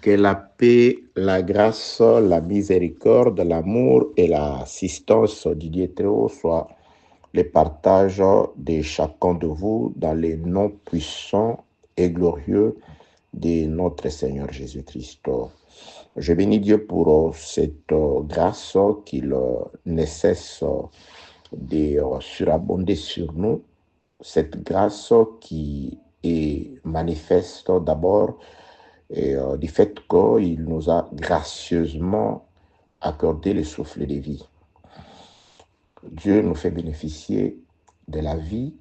Que la paix, la grâce, la miséricorde, l'amour et l'assistance du Dieu très haut soient le partage de chacun de vous dans les noms puissants et glorieux de notre Seigneur Jésus-Christ. Je bénis Dieu pour cette grâce qu'il ne cesse de surabonder sur nous, cette grâce qui est manifeste d'abord du fait qu'il nous a gracieusement accordé le souffle de vie. Dieu nous fait bénéficier de la vie.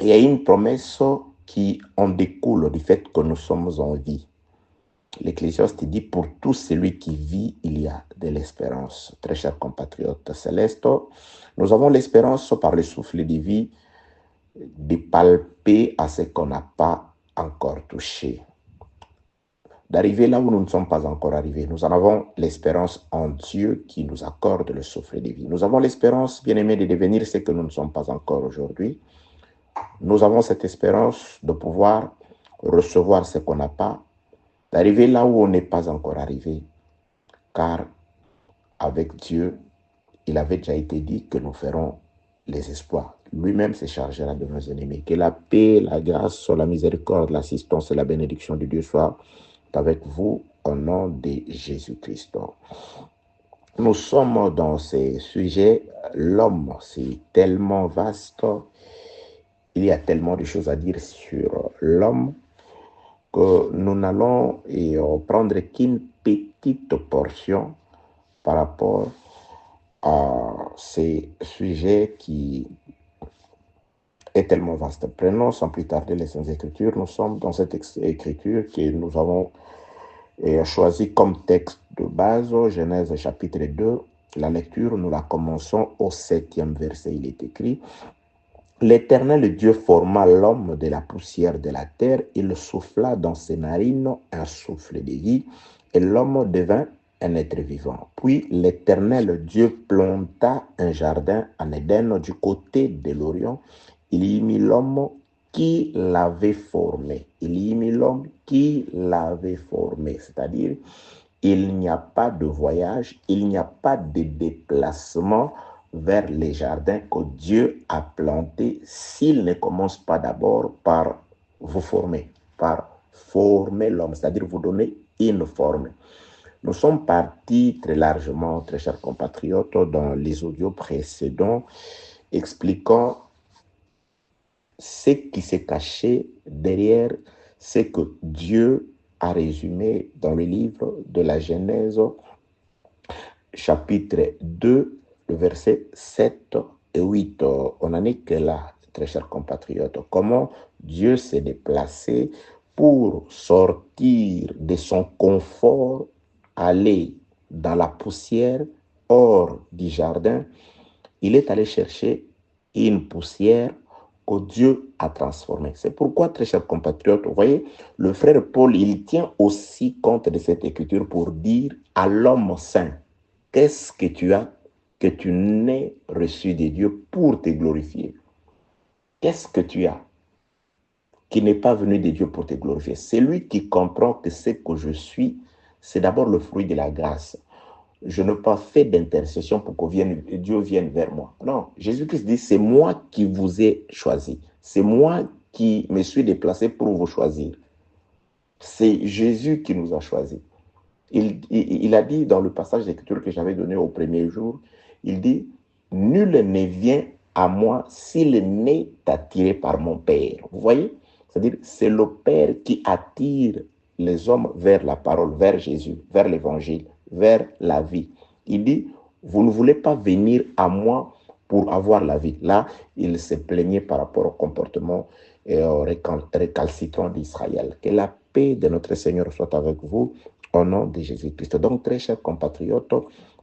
Et il y a une promesse qui en découle du fait que nous sommes en vie. L'Ecclésiaste dit, pour tout celui qui vit, il y a de l'espérance. Très chers compatriotes célestes, nous avons l'espérance par le souffle de vie de palper à ce qu'on n'a pas encore touché. D'arriver là où nous ne sommes pas encore arrivés. Nous en avons l'espérance en Dieu qui nous accorde le souffle de vie. Nous avons l'espérance, bien-aimés, de devenir ce que nous ne sommes pas encore aujourd'hui. Nous avons cette espérance de pouvoir recevoir ce qu'on n'a pas, d'arriver là où on n'est pas encore arrivé. Car avec Dieu, il avait déjà été dit que nous ferons les espoirs. Lui-même se chargera de nos ennemis. Que la paix, la grâce, la miséricorde, l'assistance et la bénédiction de Dieu soient avec vous au nom de Jésus-Christ. Nous sommes dans ces sujets. L'homme, c'est tellement vaste. Il y a tellement de choses à dire sur l'homme que nous n'allons prendre qu'une petite portion par rapport à ces sujets qui est tellement vaste. Prenons sans plus tarder les Saintes Écritures. Nous sommes dans cette écriture que nous avons choisi comme texte de base, Genèse chapitre 2. La lecture, nous la commençons au 7e verset. Il est écrit: L'Éternel Dieu forma l'homme de la poussière de la terre, il souffla dans ses narines un souffle de vie, et l'homme devint un être vivant. Puis l'Éternel Dieu planta un jardin en Éden du côté de l'Orient. Il y mit l'homme qui l'avait formé. Il y mit l'homme qui l'avait formé. C'est-à-dire, il n'y a pas de voyage, il n'y a pas de déplacement vers les jardins que Dieu a plantés s'il ne commence pas d'abord par vous former, par former l'homme, c'est-à-dire vous donner une forme. Nous sommes partis très largement, très chers compatriotes, dans les audios précédents, expliquant ce qui s'est caché derrière ce que Dieu a résumé dans le livre de la Genèse, chapitre 2, le verset 7 et 8. On n'en est que là, très chers compatriotes. Comment Dieu s'est déplacé pour sortir de son confort, aller dans la poussière hors du jardin. Il est allé chercher une poussière que Dieu a transformée. C'est pourquoi, très chers compatriotes, vous voyez, le frère Paul, il tient aussi compte de cette écriture pour dire à l'homme saint, qu'est-ce que tu as que tu n'aies reçu de Dieu pour te glorifier? Qu'est-ce que tu as qui n'est pas venu de Dieu pour te glorifier? C'est lui qui comprend que ce que je suis, c'est d'abord le fruit de la grâce. Je n'ai pas fait d'intercession pour que Dieu vienne vers moi. Non, Jésus-Christ dit, c'est moi qui vous ai choisi. C'est moi qui me suis déplacé pour vous choisir. C'est Jésus qui nous a choisis. Il a dit dans le passage d'écriture que j'avais donné au premier jour, il dit, nul ne vient à moi s'il n'est attiré par mon Père. Vous voyez? C'est-à-dire, c'est le Père qui attire les hommes vers la parole, vers Jésus, vers l'évangile, vers la vie. Il dit, vous ne voulez pas venir à moi pour avoir la vie. Là, il se plaignait par rapport au comportement récalcitrant d'Israël. Que la paix de notre Seigneur soit avec vous au nom de Jésus-Christ. Donc, très chers compatriotes,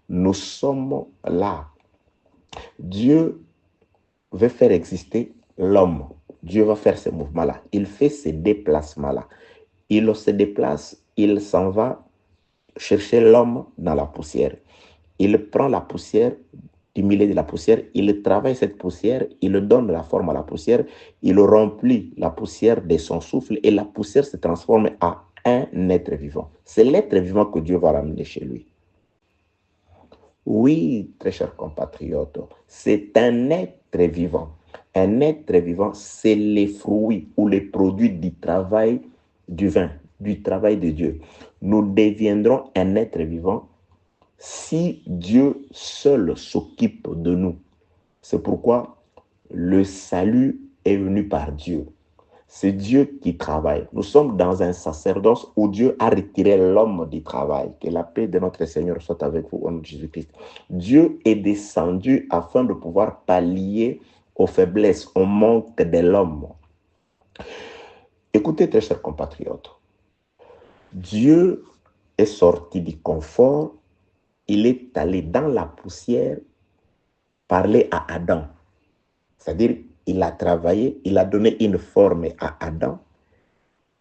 nous sommes là. Dieu veut faire exister l'homme. Dieu va faire ce mouvement-là. Il fait ces déplacements-là. Il se déplace, il s'en va chercher l'homme dans la poussière. Il prend la poussière, du milieu de la poussière, il travaille cette poussière, il donne la forme à la poussière, il remplit la poussière de son souffle et la poussière se transforme en un être vivant. C'est l'être vivant que Dieu va ramener chez lui. Oui, très chers compatriotes, c'est un être vivant. Un être vivant, c'est les fruits ou les produits du travail divin, du travail de Dieu. Nous deviendrons un être vivant si Dieu seul s'occupe de nous. C'est pourquoi le salut est venu par Dieu. C'est Dieu qui travaille. Nous sommes dans un sacerdoce où Dieu a retiré l'homme du travail. Que la paix de notre Seigneur soit avec vous au nom de Jésus-Christ. Dieu est descendu afin de pouvoir pallier aux faiblesses, au manque de l'homme. Écoutez, très chers compatriotes, Dieu est sorti du confort, il est allé dans la poussière parler à Adam. C'est-à-dire, il a travaillé, il a donné une forme à Adam,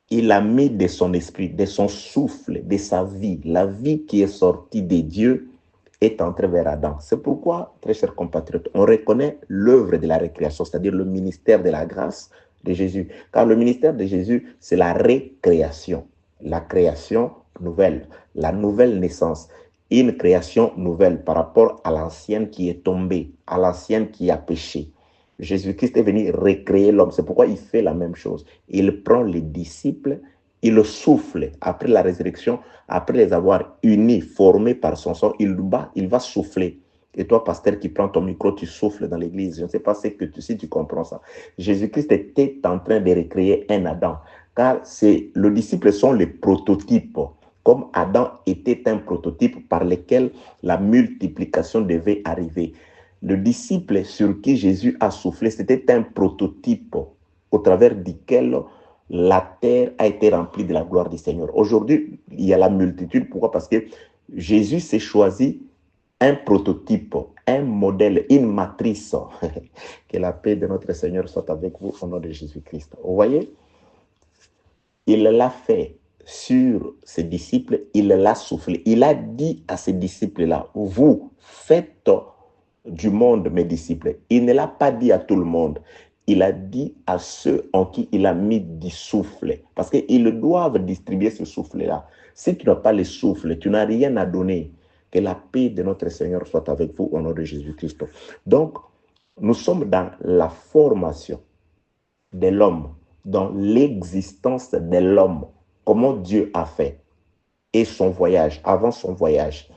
il a mis de son esprit, de son souffle, de sa vie, la vie qui est sortie de Dieu est entrée vers Adam. C'est pourquoi, très chers compatriotes, on reconnaît l'œuvre de la récréation, c'est-à-dire le ministère de la grâce de Jésus. Car le ministère de Jésus, c'est la récréation, la création nouvelle, la nouvelle naissance, une création nouvelle par rapport à l'ancienne qui est tombée, à l'ancienne qui a péché. Jésus-Christ est venu recréer l'homme. C'est pourquoi il fait la même chose. Il prend les disciples, il le souffle après la résurrection, après les avoir unis, formés par son sang, il va souffler. Et toi, pasteur qui prends ton micro, tu souffles dans l'église. Je ne sais pas si tu comprends ça. Jésus-Christ était en train de recréer un Adam. Car les disciples sont les prototypes. Comme Adam était un prototype par lequel la multiplication devait arriver. Le disciple sur qui Jésus a soufflé, c'était un prototype au travers duquel la terre a été remplie de la gloire du Seigneur. Aujourd'hui, il y a la multitude. Pourquoi? Parce que Jésus s'est choisi un prototype, un modèle, une matrice. Que la paix de notre Seigneur soit avec vous au nom de Jésus-Christ. Vous voyez, il l'a fait sur ses disciples, il l'a soufflé. Il a dit à ses disciples-là, vous faites du monde mes disciples. Il ne l'a pas dit à tout le monde. Il a dit à ceux en qui il a mis du souffle. Parce qu'ils doivent distribuer ce souffle-là. Si tu n'as pas le souffle, tu n'as rien à donner. Que la paix de notre Seigneur soit avec vous au nom de Jésus-Christ. Donc, nous sommes dans la formation de l'homme, dans l'existence de l'homme, comment Dieu a fait, et son voyage, avant son voyage.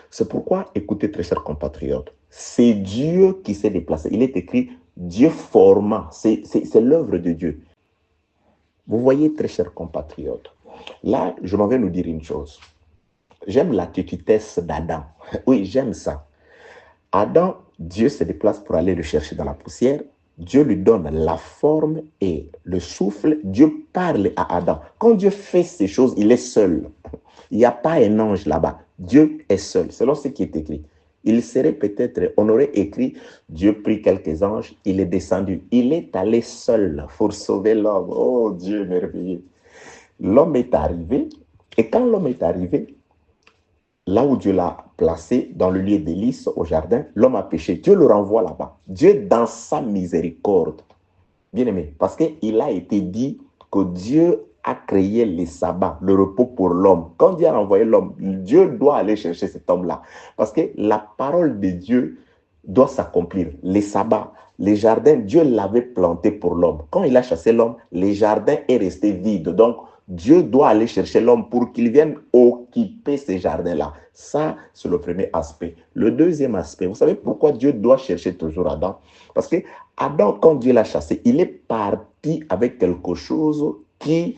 C'est pourquoi, écoutez, très chers compatriotes, c'est Dieu qui s'est déplacé. Il est écrit Dieu formant, c'est l'œuvre de Dieu. Vous voyez, très chers compatriotes, là, je m'en vais nous dire une chose. J'aime l'attitudesse d'Adam. Oui, j'aime ça. Adam, Dieu se déplace pour aller le chercher dans la poussière. Dieu lui donne la forme et le souffle. Dieu parle à Adam. Quand Dieu fait ces choses, il est seul. Il n'y a pas un ange là-bas. Dieu est seul, selon ce qui est écrit. Il serait peut-être, on aurait écrit, Dieu prit quelques anges, il est descendu. Il est allé seul pour sauver l'homme. Oh Dieu merveilleux. L'homme est arrivé, et quand l'homme est arrivé, là où Dieu l'a placé, dans le lieu délice au jardin, l'homme a péché. Dieu le renvoie là-bas. Dieu, dans sa miséricorde, bien aimé, parce qu'il a été dit que Dieu a créé les sabbats, le repos pour l'homme. Quand Dieu a envoyé l'homme, Dieu doit aller chercher cet homme-là. Parce que la parole de Dieu doit s'accomplir. Les sabbats, les jardins, Dieu l'avait planté pour l'homme. Quand il a chassé l'homme, les jardins est resté vide. Donc, Dieu doit aller chercher l'homme pour qu'il vienne occuper ces jardins-là. Ça, c'est le premier aspect. Le deuxième aspect, vous savez pourquoi Dieu doit chercher toujours Adam? Parce que Adam, quand Dieu l'a chassé, il est parti avec quelque chose qui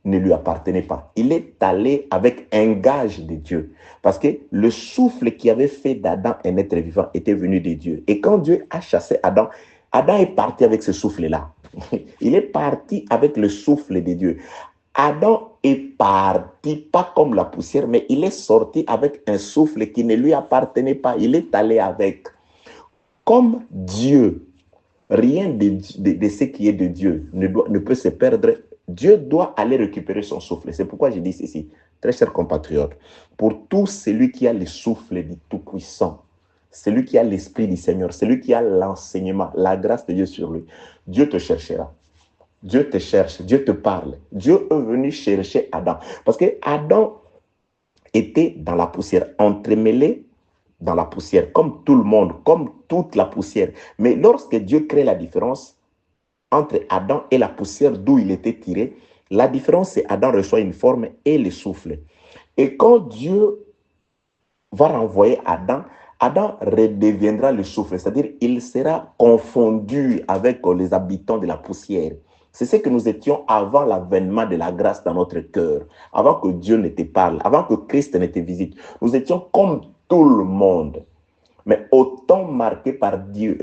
ne lui appartenait pas. Il est allé avec un gage de Dieu. Parce que le souffle qui avait fait d'Adam un être vivant était venu de Dieu. Et quand Dieu a chassé Adam, Adam est parti avec ce souffle-là. Il est parti avec le souffle de Dieu. Adam est parti, pas comme la poussière, mais il est sorti avec un souffle qui ne lui appartenait pas. Il est allé avec. Comme Dieu, rien de ce qui est de Dieu ne peut se perdre. Dieu doit aller récupérer son souffle. C'est pourquoi je dis ceci, très chers compatriotes, pour tout celui qui a le souffle du Tout-Puissant, celui qui a l'Esprit du Seigneur, celui qui a l'enseignement, la grâce de Dieu sur lui, Dieu te cherchera. Dieu te cherche, Dieu te parle. Dieu est venu chercher Adam. Parce que Adam était dans la poussière, entremêlé dans la poussière, comme tout le monde, comme toute la poussière. Mais lorsque Dieu crée la différence entre Adam et la poussière d'où il était tiré, la différence, c'est Adam reçoit une forme et le souffle. Et quand Dieu va renvoyer Adam, Adam redeviendra le souffle, c'est-à-dire il sera confondu avec les habitants de la poussière. C'est ce que nous étions avant l'avènement de la grâce dans notre cœur, avant que Dieu ne te parle, avant que Christ ne te visite. Nous étions comme tout le monde. Mais autant marqué par Dieu,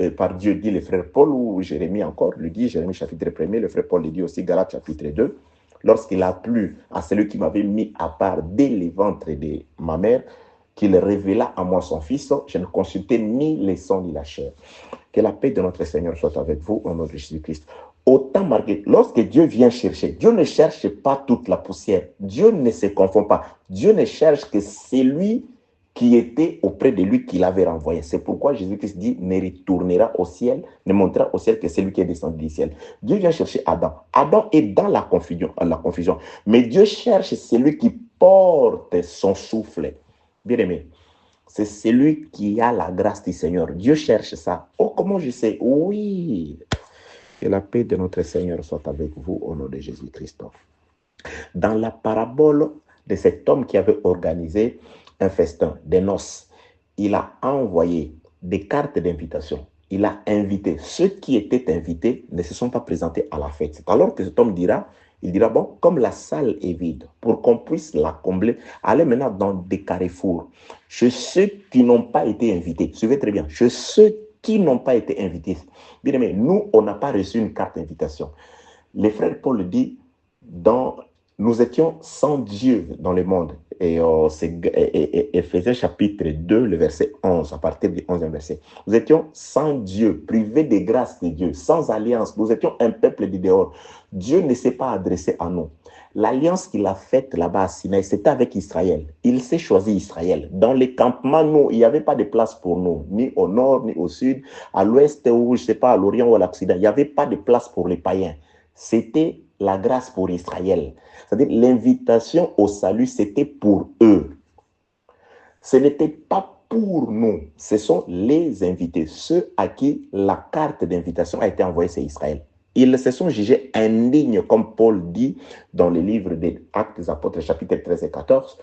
dit le frère Paul, ou Jérémie encore, le dit, Jérémie chapitre 1er, le frère Paul le dit aussi, Galates chapitre 2, lorsqu'il a plu à celui qui m'avait mis à part dès le ventre de ma mère, qu'il révéla à moi son Fils, je ne consultais ni les sangs ni la chair. Que la paix de notre Seigneur soit avec vous au nom de Jésus-Christ. Autant marqué, lorsque Dieu vient chercher, Dieu ne cherche pas toute la poussière. Dieu ne se confond pas. Dieu ne cherche que celui qui était auprès de lui qu'il avait renvoyé. C'est pourquoi Jésus-Christ dit, ne retournera au ciel, ne montera au ciel que celui qui est descendu du ciel. Dieu vient chercher Adam. Adam est dans la confusion. Mais Dieu cherche celui qui porte son souffle. Bien-aimé, c'est celui qui a la grâce du Seigneur. Dieu cherche ça. Oh, comment je sais? Oui. Que la paix de notre Seigneur soit avec vous au nom de Jésus-Christ. Dans la parabole de cet homme qui avait organisé un festin, des noces, il a envoyé des cartes d'invitation. Il a invité. Ceux qui étaient invités ne se sont pas présentés à la fête. Alors que cet homme dira, il dira, bon, comme la salle est vide, pour qu'on puisse la combler, allez maintenant dans des carrefours. Chez ceux qui n'ont pas été invités, suivez très bien, chez ceux qui n'ont pas été invités. Bien aimé, nous, on n'a pas reçu une carte d'invitation. Le frère Paul dit, nous étions sans Dieu dans le monde. Et c'est Éphésiens chapitre 2, le verset 11, à partir du 11e verset. Nous étions sans Dieu, privés des grâces de Dieu, sans alliance. Nous étions un peuple du dehors. Dieu ne s'est pas adressé à nous. L'alliance qu'il a faite là-bas à Sinaï, c'était avec Israël. Il s'est choisi Israël. Dans les campements, nous, il n'y avait pas de place pour nous, ni au nord, ni au sud, à l'ouest ou, je ne sais pas, à l'orient ou à l'occident. Il n'y avait pas de place pour les païens. C'était la grâce pour Israël. C'est-à-dire l'invitation au salut, c'était pour eux. Ce n'était pas pour nous. Ce sont les invités. Ceux à qui la carte d'invitation a été envoyée, c'est Israël. Ils se sont jugés indignes, comme Paul dit dans le livre des Actes des Apôtres, chapitre 13 et 14,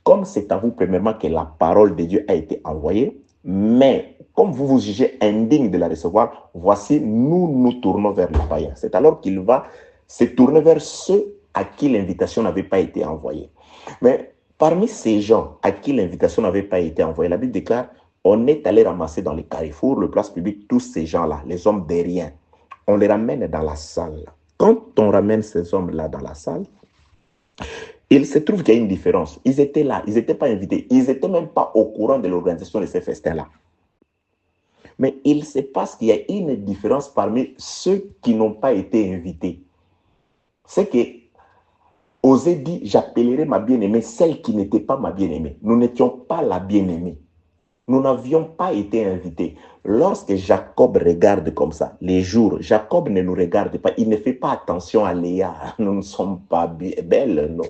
comme c'est à vous, premièrement, que la parole de Dieu a été envoyée, mais comme vous vous jugez indigne de la recevoir, voici, nous tournons vers les païens. C'est alors qu'il va se tourner vers ceux à qui l'invitation n'avait pas été envoyée. Mais parmi ces gens à qui l'invitation n'avait pas été envoyée, la Bible déclare, on est allé ramasser dans les carrefours, les places publiques, tous ces gens-là, les hommes de rien. On les ramène dans la salle. Quand on ramène ces hommes-là dans la salle, il se trouve qu'il y a une différence. Ils étaient là, ils n'étaient pas invités. Ils n'étaient même pas au courant de l'organisation de ces festins-là. Mais il se passe qu'il y a une différence parmi ceux qui n'ont pas été invités. C'est que Osée dit, j'appellerai ma bien-aimée celle qui n'était pas ma bien-aimée. Nous n'étions pas la bien-aimée. Nous n'avions pas été invités. Lorsque Jacob regarde comme ça, les jours, Jacob ne nous regarde pas. Il ne fait pas attention à Léa. Nous ne sommes pas belles, non.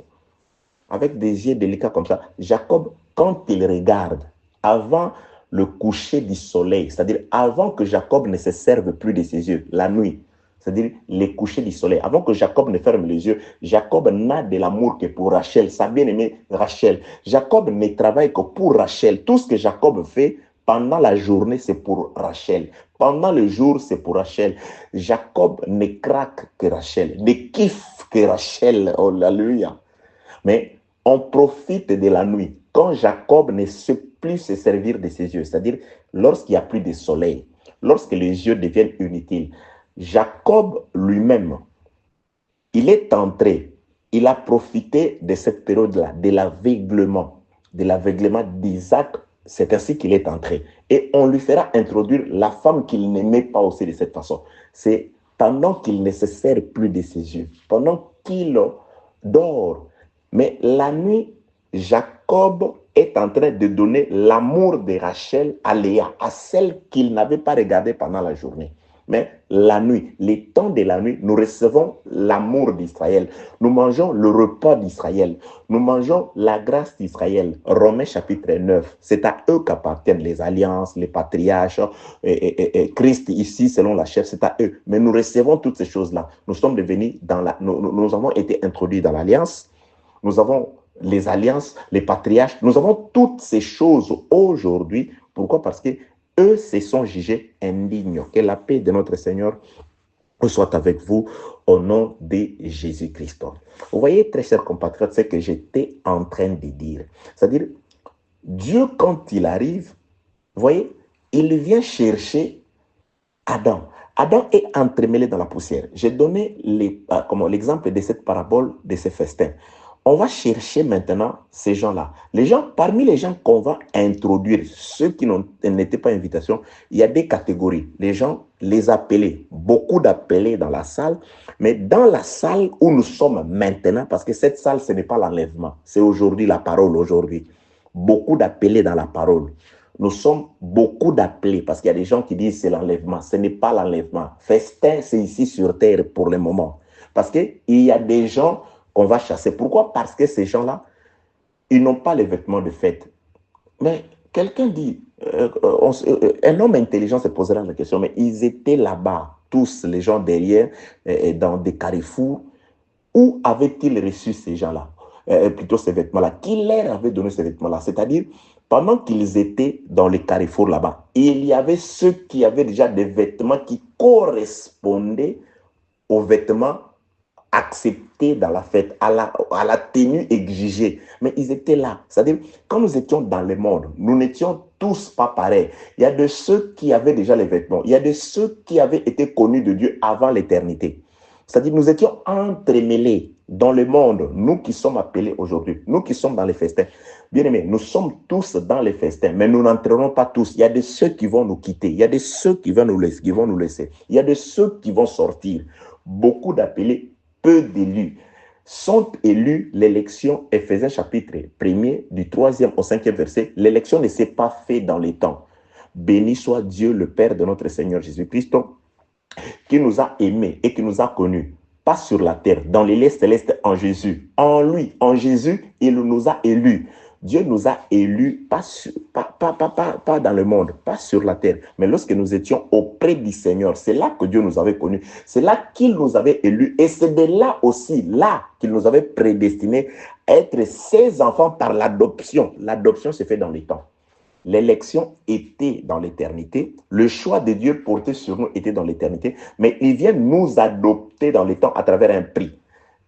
Avec des yeux délicats comme ça, Jacob, quand il regarde, avant le coucher du soleil, c'est-à-dire avant que Jacob ne se serve plus de ses yeux, la nuit, c'est-à-dire les couchers du soleil, avant que Jacob ne ferme les yeux, Jacob n'a de l'amour que pour Rachel, sa bien-aimée Rachel. Jacob ne travaille que pour Rachel. Tout ce que Jacob fait pendant la journée, c'est pour Rachel. Pendant le jour, c'est pour Rachel. Jacob ne craque que Rachel, ne kiffe que Rachel. Oh, alléluia. Mais on profite de la nuit. Quand Jacob ne sait plus se servir de ses yeux, c'est-à-dire lorsqu'il n'y a plus de soleil, lorsque les yeux deviennent inutiles, Jacob lui-même, il est entré, il a profité de cette période-là, de l'aveuglement d'Isaac. C'est ainsi qu'il est entré. Et on lui fera introduire la femme qu'il n'aimait pas aussi de cette façon. C'est pendant qu'il ne se sert plus de ses yeux, pendant qu'il dort. Mais la nuit, Jacob est en train de donner l'amour de Rachel à Léa, à celle qu'il n'avait pas regardée pendant la journée. mais la nuit, les temps de la nuit, nous recevons l'amour d'Israël. Nous mangeons le repas d'Israël. Nous mangeons la grâce d'Israël. Romains chapitre 9, c'est à eux qu'appartiennent les alliances, les patriarches, et Christ ici, selon la chair, c'est à eux. Mais nous recevons toutes ces choses-là. Nous sommes devenus nous avons été introduits dans l'alliance. Nous avons les alliances, les patriarches. Nous avons toutes ces choses aujourd'hui. Pourquoi? Parce que eux se sont jugés indignes. Que la paix de notre Seigneur soit avec vous au nom de Jésus-Christ. Vous voyez, très chers compatriotes, ce que j'étais en train de dire. C'est-à-dire, Dieu, quand il arrive, vous voyez, il vient chercher Adam. Adam est entremêlé dans la poussière. J'ai donné l'exemple de cette parabole de ces festins. On va chercher maintenant ces gens-là. Parmi les gens qu'on va introduire, ceux qui n'étaient pas invitation, il y a des catégories. Les gens, les appelés, beaucoup d'appelés dans la salle, mais dans la salle où nous sommes maintenant, parce que cette salle, ce n'est pas l'enlèvement, c'est aujourd'hui la parole, aujourd'hui. Beaucoup d'appelés dans la parole. Nous sommes beaucoup d'appelés, parce qu'il y a des gens qui disent c'est l'enlèvement. Ce n'est pas l'enlèvement. Festin, c'est ici sur terre pour le moment. Parce qu'il y a des gens qu'on va chasser. Pourquoi? Parce que ces gens-là, ils n'ont pas les vêtements de fête. Mais quelqu'un dit, un homme intelligent se posera la question, mais ils étaient là-bas, tous les gens derrière, dans des carrefours. Où avaient-ils reçu ces gens-là? Plutôt ces vêtements-là. Qui leur avait donné ces vêtements-là? C'est-à-dire, pendant qu'ils étaient dans les carrefours là-bas, il y avait ceux qui avaient déjà des vêtements qui correspondaient aux vêtements acceptés dans la fête, à la tenue exigée. Mais ils étaient là. C'est-à-dire, quand nous étions dans le monde, nous n'étions tous pas pareils. Il y a de ceux qui avaient déjà les vêtements. Il y a de ceux qui avaient été connus de Dieu avant l'éternité. C'est-à-dire, nous étions entremêlés dans le monde, nous qui sommes appelés aujourd'hui, nous qui sommes dans les festins. Bien aimés, nous sommes tous dans les festins, mais nous n'entrerons pas tous. Il y a de ceux qui vont nous quitter, il y a de ceux qui vont nous laisser, il y a de ceux qui vont sortir. Beaucoup d'appelés, peu d'élus. Sont élus l'élection, Éphésiens chapitre 1er, du 3e au 5e verset. L'élection ne s'est pas faite dans les temps. Béni soit Dieu, le Père de notre Seigneur Jésus-Christ, qui nous a aimés et qui nous a connus, pas sur la terre, dans les lieux célestes en Jésus. En lui, en Jésus, il nous a élus. Dieu nous a élus, pas dans le monde, pas sur la terre, mais lorsque nous étions auprès du Seigneur, c'est là que Dieu nous avait connus, c'est là qu'il nous avait élus, et c'est de là aussi, là qu'il nous avait prédestinés à être ses enfants par l'adoption. L'adoption se fait dans les temps. L'élection était dans l'éternité, le choix de Dieu porté sur nous était dans l'éternité, mais il vient nous adopter dans les temps à travers un prix.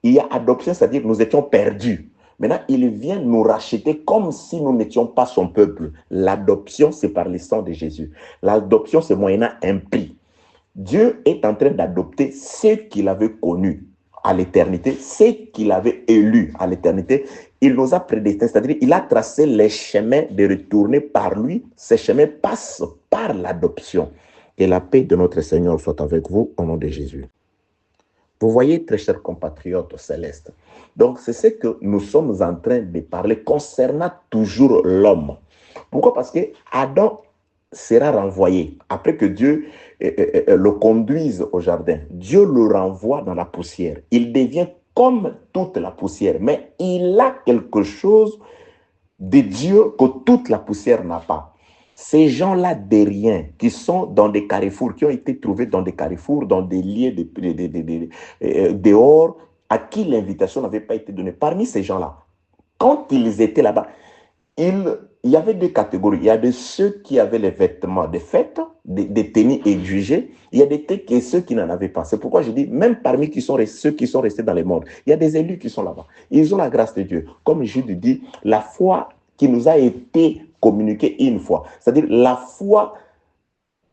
Il y a adoption, c'est-à-dire que nous étions perdus. Maintenant, il vient nous racheter comme si nous n'étions pas son peuple. L'adoption, c'est par le sang de Jésus. L'adoption, c'est moyennant un prix. Dieu est en train d'adopter ceux qu'il avait connus à l'éternité, ceux qu'il avait élus à l'éternité. Il nous a prédestinés, c'est-à-dire il a tracé les chemins de retourner par lui. Ces chemins passent par l'adoption. Et la paix de notre Seigneur soit avec vous au nom de Jésus. Vous voyez, très chers compatriotes célestes, donc c'est ce que nous sommes en train de parler concernant toujours l'homme. Pourquoi? Parce que Adam sera renvoyé après que Dieu le conduise au jardin. Dieu le renvoie dans la poussière. Il devient comme toute la poussière, mais il a quelque chose de Dieu que toute la poussière n'a pas. Ces gens-là de rien, qui sont dans des carrefours, qui ont été trouvés dans des carrefours, dans des lieux dehors, à qui l'invitation n'avait pas été donnée. Parmi ces gens-là, quand ils étaient là-bas, il y avait deux catégories. Il y a de ceux qui avaient les vêtements de fête, des tenues exigées. Il y a ceux qui n'en avaient pas. C'est pourquoi je dis, même parmi ceux qui sont restés dans le monde, il y a des élus qui sont là-bas. Ils ont la grâce de Dieu. Comme Jude dit, la foi qui nous a été communiquée une fois. C'est-à-dire, la foi,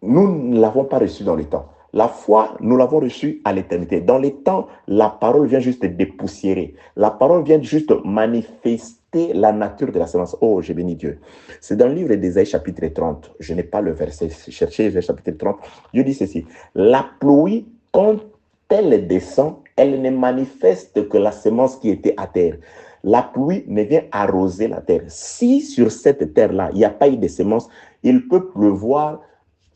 nous ne l'avons pas reçue dans les temps. La foi, nous l'avons reçue à l'éternité. Dans les temps, la parole vient juste dépoussiérer. La parole vient juste manifester la nature de la semence. Oh, j'ai béni Dieu. C'est dans le livre d'Ésaïe chapitre 30. Je n'ai pas le verset. Cherchez le chapitre 30. Dieu dit ceci. La pluie, quand elle descend, elle ne manifeste que la semence qui était à terre. La pluie ne vient arroser la terre. Si sur cette terre-là, il n'y a pas eu de semence, il peut pleuvoir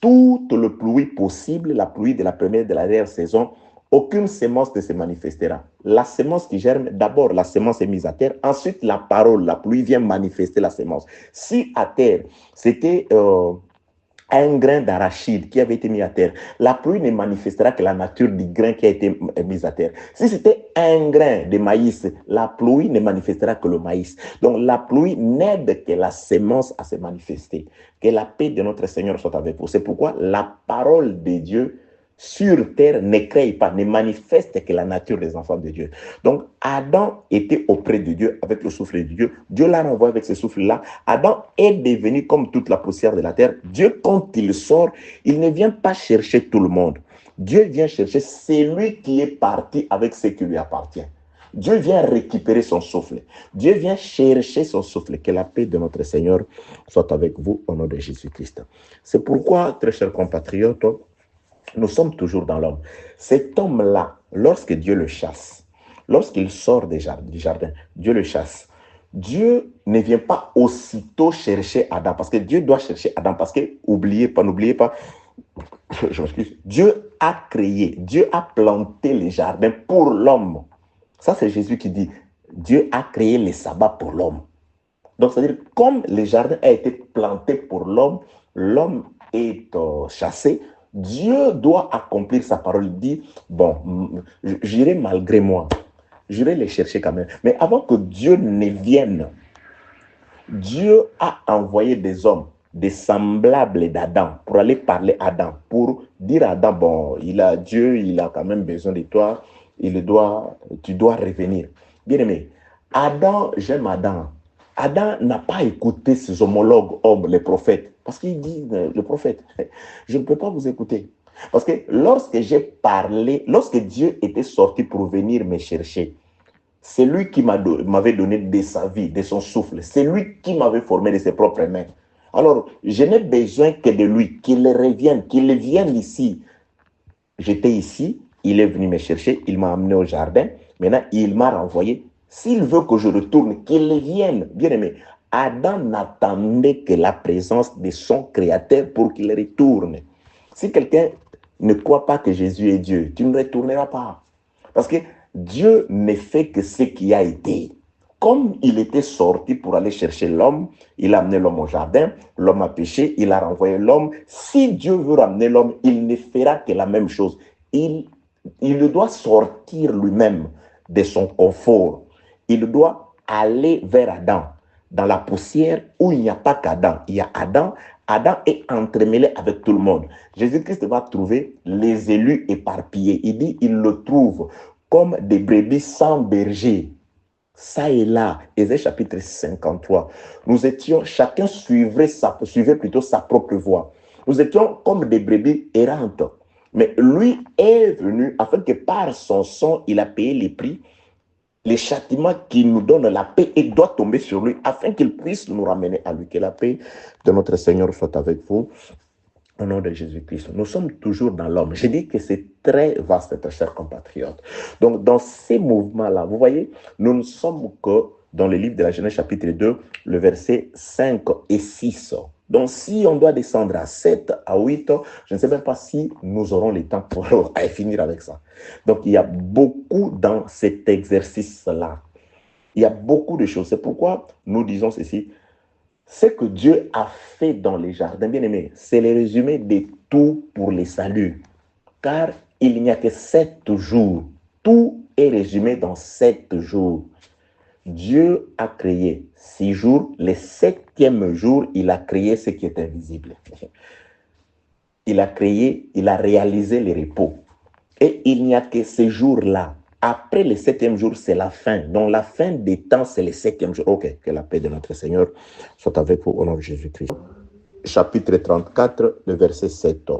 toute la pluie possible, la pluie de la première et de la dernière saison, aucune sémence ne se manifestera. La sémence qui germe, d'abord la sémence est mise à terre, ensuite la parole, la pluie vient manifester la sémence. Si à terre, c'était un grain d'arachide qui avait été mis à terre, la pluie ne manifestera que la nature du grain qui a été mis à terre. Si c'était un grain de maïs, la pluie ne manifestera que le maïs. Donc la pluie n'aide que la sémence à se manifester. Que la paix de notre Seigneur soit avec vous. C'est pourquoi la parole de Dieu sur terre ne crée pas, ne manifeste que la nature des enfants de Dieu. Donc, Adam était auprès de Dieu avec le souffle de Dieu. Dieu l'a renvoyé avec ce souffle-là. Adam est devenu comme toute la poussière de la terre. Dieu, quand il sort, il ne vient pas chercher tout le monde. Dieu vient chercher celui qui est parti avec ce qui lui appartient. Dieu vient récupérer son souffle. Dieu vient chercher son souffle. Que la paix de notre Seigneur soit avec vous au nom de Jésus-Christ. C'est pourquoi, très chers compatriotes, nous sommes toujours dans l'homme. Cet homme-là, lorsque Dieu le chasse, lorsqu'il sort du jardin, Dieu le chasse. Dieu ne vient pas aussitôt chercher Adam, parce que Dieu doit chercher Adam, parce que, n'oubliez pas, je m'excuse, Dieu a créé, Dieu a planté les jardins pour l'homme. Ça, c'est Jésus qui dit, Dieu a créé les sabbats pour l'homme. Donc, c'est-à-dire, comme les jardins ont été plantés pour l'homme, l'homme est chassé. Dieu doit accomplir sa parole. Il dit, bon, j'irai malgré moi. J'irai les chercher quand même. Mais avant que Dieu ne vienne, Dieu a envoyé des hommes, des semblables d'Adam, pour aller parler à Adam, pour dire à Adam, bon, Dieu, il a quand même besoin de toi, tu dois revenir. Bien aimé, j'aime Adam. Adam n'a pas écouté ses homologues hommes, les prophètes, parce qu'il dit, le prophète, je ne peux pas vous écouter. Parce que lorsque j'ai parlé, lorsque Dieu était sorti pour venir me chercher, c'est lui qui m'avait donné de sa vie, de son souffle. C'est lui qui m'avait formé de ses propres mains. Alors, je n'ai besoin que de lui, qu'il revienne, qu'il vienne ici. J'étais ici, il est venu me chercher, il m'a amené au jardin. Maintenant, il m'a renvoyé. S'il veut que je retourne, qu'il vienne. Bien aimé, Adam n'attendait que la présence de son Créateur pour qu'il retourne. Si quelqu'un ne croit pas que Jésus est Dieu, tu ne retourneras pas. Parce que Dieu ne fait que ce qui a été. Comme il était sorti pour aller chercher l'homme, il a amené l'homme au jardin, l'homme a péché, il a renvoyé l'homme. Si Dieu veut ramener l'homme, il ne fera que la même chose. Il doit sortir lui-même de son confort. Il doit aller vers Adam, dans la poussière où il n'y a pas qu'Adam. Il y a Adam. Adam est entremêlé avec tout le monde. Jésus-Christ va trouver les élus éparpillés. Il dit, il le trouve comme des brebis sans berger. Ça et là, Ésaïe chapitre 53. Nous étions, chacun suivait plutôt sa propre voie. Nous étions comme des brebis errantes. Mais lui est venu afin que par son sang, il a payé les prix. Les châtiments qui nous donnent la paix et doit tomber sur lui afin qu'il puisse nous ramener à lui. Que la paix de notre Seigneur soit avec vous. Au nom de Jésus-Christ, nous sommes toujours dans l'homme. Je dis que c'est très vaste, très chers compatriotes. Donc, dans ces mouvements-là, vous voyez, nous ne sommes que dans le livre de la Genèse, chapitre 2, le verset 5 et 6. Donc, si on doit descendre à 7, à 8, je ne sais même pas si nous aurons le temps pour finir avec ça. Donc, il y a beaucoup dans cet exercice-là. Il y a beaucoup de choses. C'est pourquoi nous disons ceci. Ce que Dieu a fait dans les jardins, bien aimé, c'est le résumé de tout pour les saluts. Car il n'y a que 7 jours. Tout est résumé dans 7 jours. Dieu a créé 6 jours. Le 7e jour, il a créé ce qui est invisible. Il a créé, il a réalisé le repos. Et il n'y a que ces jours-là. Après le 7e jour, c'est la fin. Donc la fin des temps, c'est le 7e jour. Ok, que la paix de notre Seigneur soit avec vous au nom de Jésus-Christ. Chapitre 34, le verset 7.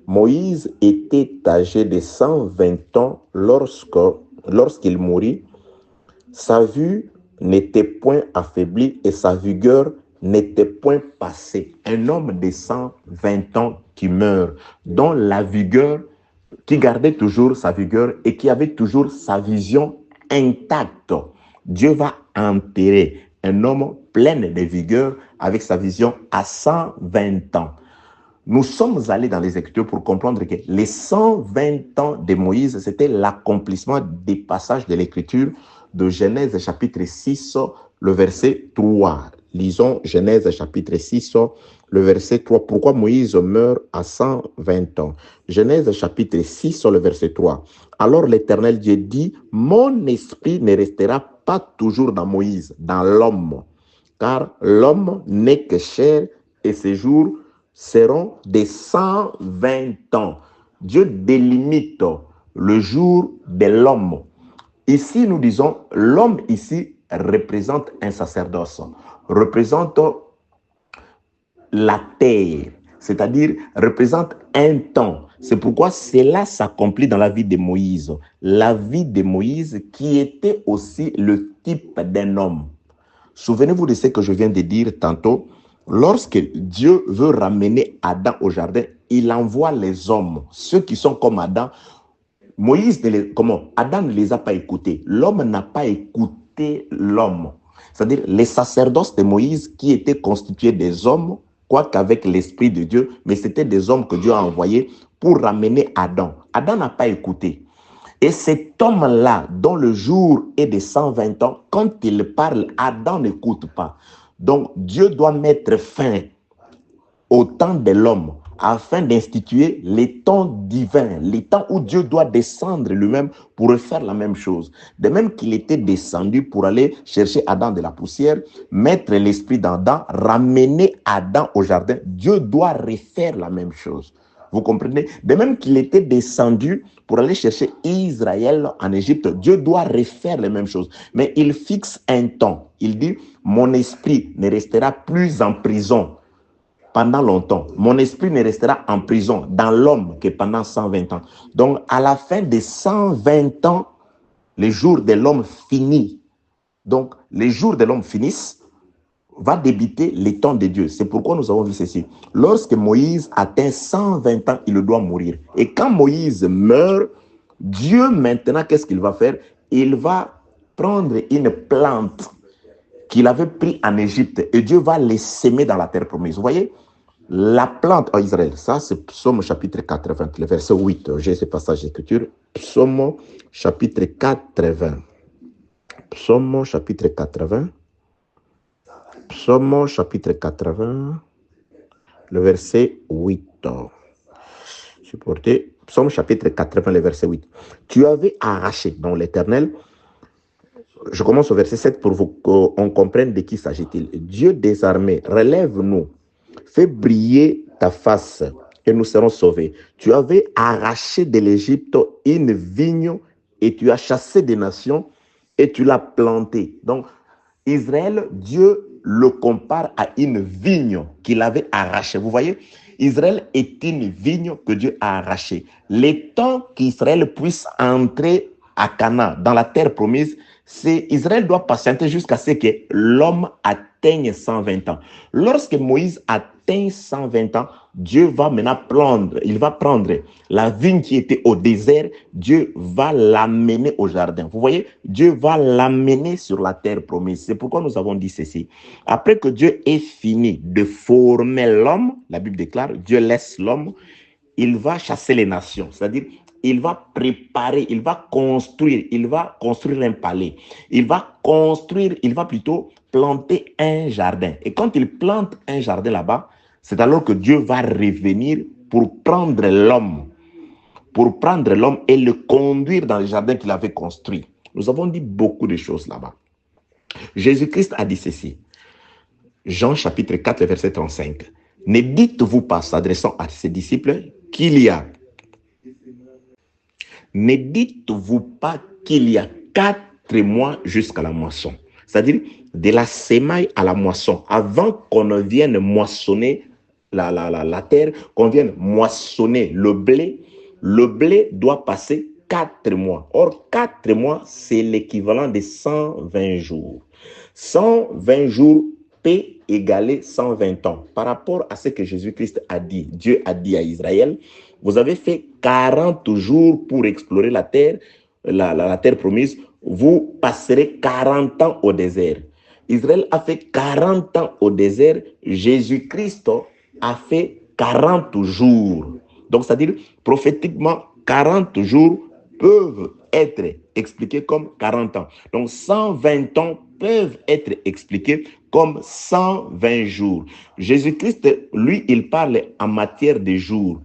Moïse était âgé de 120 ans lorsqu'il mourut. Sa vue n'était point affaiblie et sa vigueur n'était point passée. Un homme de 120 ans qui meurt, dont la vigueur, qui gardait toujours sa vigueur et qui avait toujours sa vision intacte. Dieu va enterrer un homme plein de vigueur avec sa vision à 120 ans. nous sommes allés dans les Écritures pour comprendre que les 120 ans de Moïse, c'était l'accomplissement des passages de l'Écriture de Genèse chapitre 6, le verset 3. Lisons Genèse chapitre 6, le verset 3. Pourquoi Moïse meurt à 120 ans? Genèse chapitre 6, le verset 3. Alors l'Éternel Dieu dit, mon esprit ne restera pas toujours dans Moïse, dans l'homme, car l'homme n'est que chair et ses jours seront des 120 ans. Dieu délimite le jour de l'homme. Ici, nous disons, l'homme ici représente un sacerdoce, représente la terre, c'est-à-dire représente un temps. C'est pourquoi cela s'accomplit dans la vie de Moïse. La vie de Moïse qui était aussi le type d'un homme. Souvenez-vous de ce que je viens de dire tantôt. Lorsque Dieu veut ramener Adam au jardin, il envoie les hommes, ceux qui sont comme Adam. Moïse, Adam ne les a pas écoutés. L'homme n'a pas écouté l'homme. C'est-à-dire les sacerdoces de Moïse qui étaient constitués des hommes, quoique avec l'Esprit de Dieu, mais c'était des hommes que Dieu a envoyés pour ramener Adam. Adam n'a pas écouté. Et cet homme-là, dont le jour est de 120 ans, quand il parle, Adam n'écoute pas. Donc, Dieu doit mettre fin au temps de l'homme afin d'instituer les temps divins, les temps où Dieu doit descendre lui-même pour refaire la même chose. De même qu'il était descendu pour aller chercher Adam de la poussière, mettre l'esprit d'Adam, ramener Adam au jardin, Dieu doit refaire la même chose. Vous comprenez? De même qu'il était descendu pour aller chercher Israël en Égypte, Dieu doit refaire les mêmes choses. Mais il fixe un temps. Il dit, mon esprit ne restera plus en prison pendant longtemps. Mon esprit ne restera en prison dans l'homme que pendant 120 ans. Donc, à la fin des 120 ans, les jours de l'homme finissent. Donc, les jours de l'homme finissent, va débuter les temps de Dieu. C'est pourquoi nous avons vu ceci. Lorsque Moïse atteint 120 ans, il doit mourir. Et quand Moïse meurt, Dieu maintenant, qu'est-ce qu'il va faire? Il va prendre une plante qu'il avait prise en Égypte et Dieu va les semer dans la terre promise. Vous voyez? La plante en Israël, ça c'est Psaume chapitre 80, le verset 8. J'ai ce passage d'écriture. Psaume chapitre 80. Psaume chapitre 80. Psaume chapitre 80, le verset 8. Supporté. Psaume chapitre 80, le verset 8. Tu avais arraché, donc l'Éternel. Je commence au verset 7 pour qu'on comprenne de qui s'agit-il. Dieu des armées, relève-nous, fais briller ta face et nous serons sauvés. Tu avais arraché de l'Égypte une vigne et tu as chassé des nations et tu l'as plantée. Donc, Israël, Dieu le compare à une vigne qu'il avait arrachée. Vous voyez, Israël est une vigne que Dieu a arrachée. Le temps qu'Israël puisse entrer à Canaan, dans la terre promise, c'est Israël doit patienter jusqu'à ce que l'homme atteigne 120 ans. Lorsque Moïse atteint 120 ans, Dieu va maintenant prendre la vigne qui était au désert, Dieu va l'amener au jardin. Vous voyez, Dieu va l'amener sur la terre promise. C'est pourquoi nous avons dit ceci. Après que Dieu ait fini de former l'homme, la Bible déclare, Dieu laisse l'homme, il va chasser les nations, c'est-à-dire il va préparer, il va construire un palais, il va plutôt planter un jardin. Et quand il plante un jardin là-bas, c'est alors que Dieu va revenir pour prendre l'homme et le conduire dans le jardin qu'il avait construit. Nous avons dit beaucoup de choses là-bas. Jésus-Christ a dit ceci. Jean chapitre 4, verset 35. Ne dites-vous pas, s'adressant à ses disciples, ne dites-vous pas qu'il y a 4 mois jusqu'à la moisson. C'est-à-dire de la semaille à la moisson. Avant qu'on ne vienne moissonner la terre, qu'on vienne moissonner le blé doit passer 4 mois. Or, 4 mois, c'est l'équivalent de 120 jours. 120 jours peut égaler 120 ans. Par rapport à ce que Jésus-Christ a dit, Dieu a dit à Israël, vous avez fait 40 jours pour explorer la terre, la terre promise, vous passerez 40 ans au désert. Israël a fait 40 ans au désert, Jésus-Christ a fait 40 jours. Donc, c'est-à-dire, prophétiquement, 40 jours peuvent être expliqués comme 40 ans. Donc, 120 ans peuvent être expliqués comme 120 jours. Jésus-Christ, lui, il parle en matière de jours.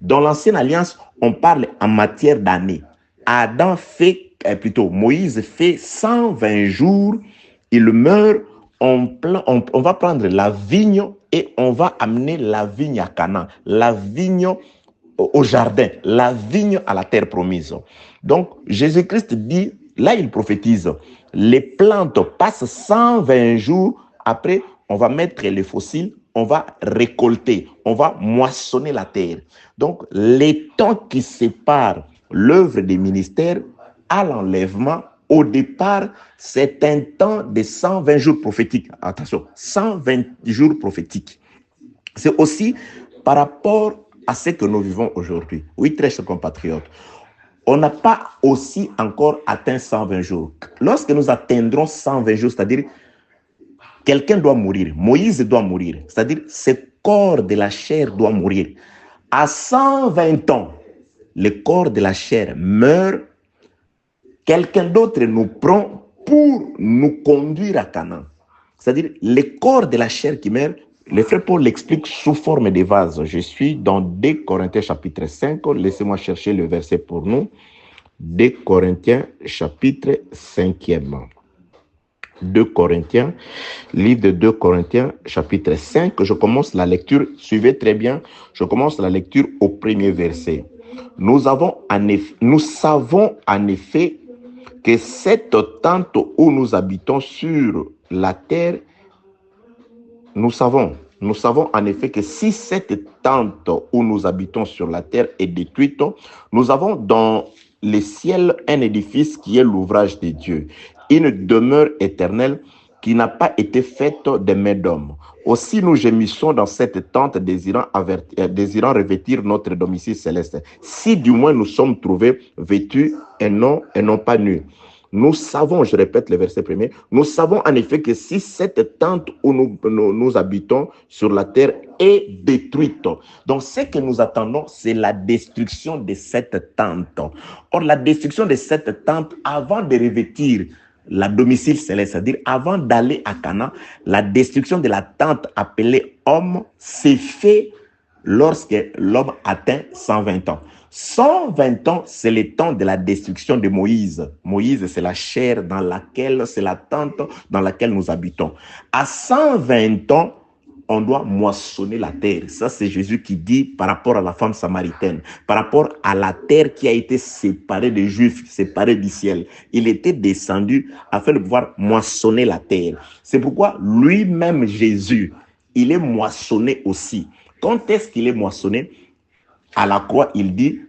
Dans l'Ancienne Alliance, on parle en matière d'années. Adam fait, plutôt Moïse fait 120 jours, il meurt, on va prendre la vigne et on va amener la vigne à Canaan, la vigne au jardin, la vigne à la terre promise. Donc, Jésus-Christ dit, là il prophétise, les plantes passent 120 jours, après on va mettre les fossiles, on va récolter, on va moissonner la terre. Donc, les temps qui séparent l'œuvre des ministères à l'enlèvement, au départ, c'est un temps de 120 jours prophétiques. Attention, 120 jours prophétiques. C'est aussi par rapport à ce que nous vivons aujourd'hui. Oui, très chers compatriotes, on n'a pas aussi encore atteint 120 jours. Lorsque nous atteindrons 120 jours, c'est-à-dire quelqu'un doit mourir, Moïse doit mourir, c'est-à-dire ce corps de la chair doit mourir. À 120 ans, le corps de la chair meurt, quelqu'un d'autre nous prend pour nous conduire à Canaan. C'est-à-dire le corps de la chair qui meurt, le frère Paul l'explique sous forme de vase. Je suis dans 2 Corinthiens chapitre 5, laissez-moi chercher le verset pour nous. 2 Corinthiens chapitre 5e. 2 Corinthiens, livre de 2 Corinthiens, chapitre 5. Je commence la lecture, suivez très bien, je commence la lecture au premier verset. Nous savons en effet que cette tente où nous habitons sur la terre, nous savons en effet que si cette tente où nous habitons sur la terre est détruite, nous avons dans le ciel un édifice qui est l'ouvrage de Dieu, une demeure éternelle qui n'a pas été faite de main d'homme. Aussi nous gémissons dans cette tente désirant revêtir notre domicile céleste, si du moins nous sommes trouvés vêtus et non pas nus. Nous savons, je répète le verset premier, nous savons en effet que si cette tente où nous habitons sur la terre est détruite, donc ce que nous attendons, c'est la destruction de cette tente. Or, la destruction de cette tente, avant de revêtir la domicile céleste, c'est-à-dire avant d'aller à Canaan, la destruction de la tente appelée homme s'est fait lorsque l'homme atteint 120 ans. 120 ans, c'est le temps de la destruction de Moïse. Moïse, c'est la chair dans laquelle, c'est la tente dans laquelle nous habitons. À 120 ans, on doit moissonner la terre. Ça, c'est Jésus qui dit par rapport à la femme samaritaine, par rapport à la terre qui a été séparée des Juifs, séparée du ciel. Il était descendu afin de pouvoir moissonner la terre. C'est pourquoi lui-même, Jésus, il est moissonné aussi. Quand est-ce qu'il est moissonné? À la croix, il dit,